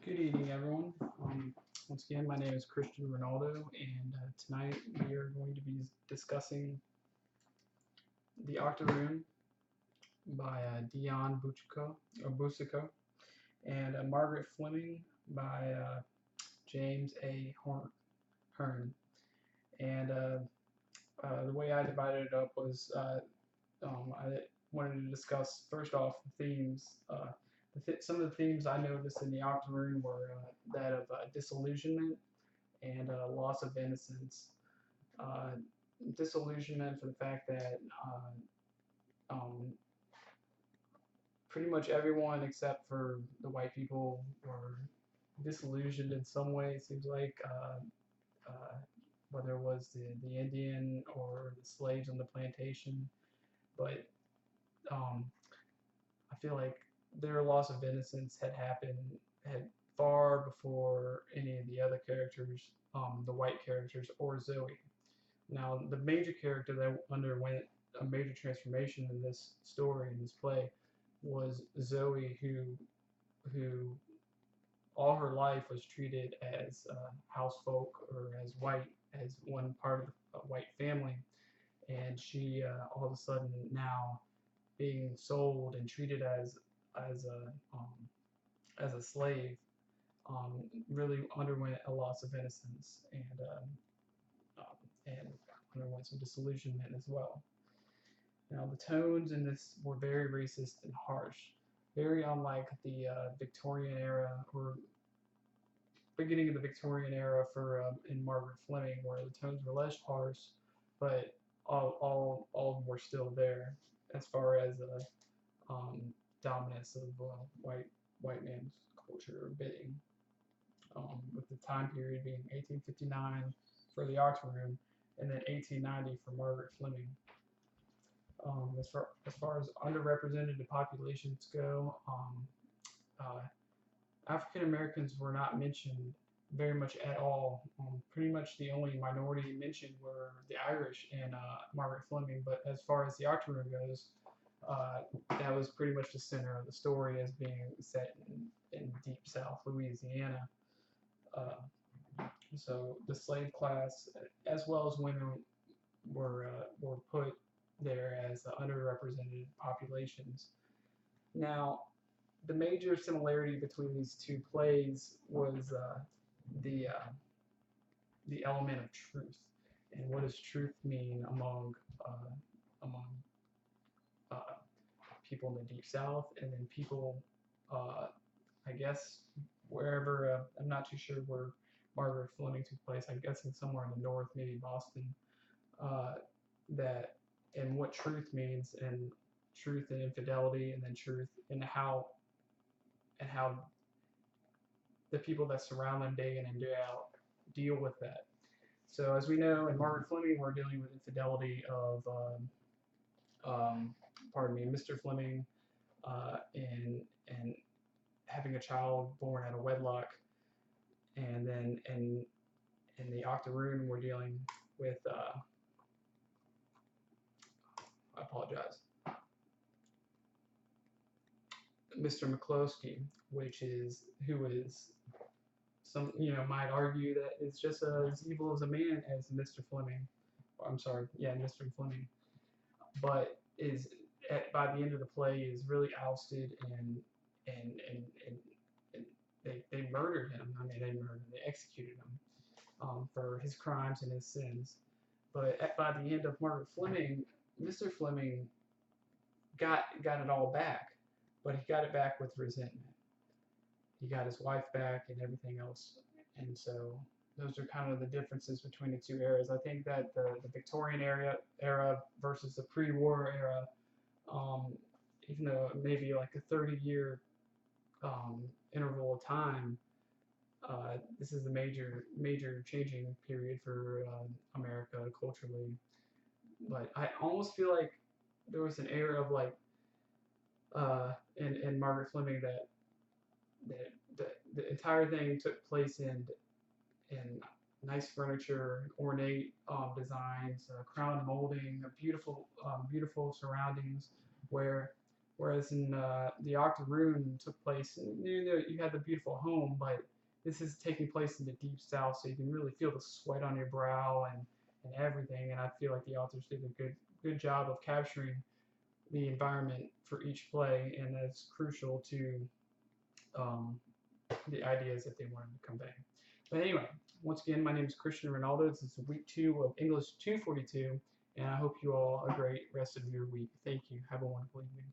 Good evening, everyone. Once again, my name is Christian Ronaldo, and tonight we are going to be discussing The Octoroon by Dion Boucicault, and Margaret Fleming by James A. Hearn. And the way I divided it up was I wanted to discuss first off the themes. Some of the themes I noticed in The Octoroon were that of disillusionment and loss of innocence. Uh, Disillusionment for the fact that um, pretty much everyone except for the white people were disillusioned in some way. It seems like whether it was the Indian or the slaves on the plantation, but um, I feel like their loss of innocence had far before any of the other characters, the white characters or Zoe. Now, the major character that underwent a major transformation in this story, in this play, was Zoe, who all her life was treated as housefolk or as white, as one part of a white family, and she all of a sudden now being sold and treated as as a slave, really underwent a loss of innocence and underwent some disillusionment as well. Now, the tones in this were very racist and harsh, very unlike the Victorian era or beginning of the Victorian era for in Margaret Fleming, where the tones were less harsh, but all of them were still there as far as dominance of white man's culture bidding. With the time period being 1859 for the Octoroon, and then 1890 for Margaret Fleming. As far as underrepresented populations go, uh, African Americans were not mentioned very much at all. Pretty much the only minority mentioned were the Irish and Margaret Fleming. But as far as the Octoroon goes, that was pretty much the center of the story, as being set in deep South Louisiana. So the slave class, as well as women, were put there as underrepresented populations. Now, the major similarity between these two plays was the uh, the element of truth, and what does truth mean among uh, people in the deep south, and then people, uh, I guess, wherever. I'm not too sure where Margaret Fleming took place. I'm guessing somewhere in the north, maybe Boston. Uh, that and what truth means, and truth and infidelity, and then truth and how the people that surround them day in and day out deal with that. So as we know, in Margaret Fleming, we're dealing with infidelity of, pardon me, Mr. Fleming, and having a child born out of wedlock, and then in the Octoroon, we're dealing with, I apologize, Mr. McCloskey, who is some might argue that it's just as evil as a man as Mr. Fleming. I'm sorry, yeah, Mr. Fleming, but by the end of the play is really ousted and and, and, and they murdered him. I mean, they executed him for his crimes and his sins. But by the end of Margaret Fleming, Mr. Fleming got it all back, but he got it back with resentment. He got his wife back and everything else, and so those are kind of the differences between the two eras. I think that the Victorian era versus the pre-war era, um, even though maybe like a 30-year interval of time, this is a major changing period for America culturally. But I almost feel like there was an era of like in Margaret Fleming that the entire thing took place in nice furniture, ornate designs, crown molding, beautiful surroundings, where Whereas in the Octoroon took place, you had the beautiful home, but this is taking place in the deep south, so you can really feel the sweat on your brow and everything. And I feel like the authors did a good job of capturing the environment for each play, and that's crucial to um, the ideas that they wanted to convey. But anyway, once again, my name is Christian Ronaldo. This is week 2 of English 242, and I hope you all a great rest of your week. Thank you. Have a wonderful evening.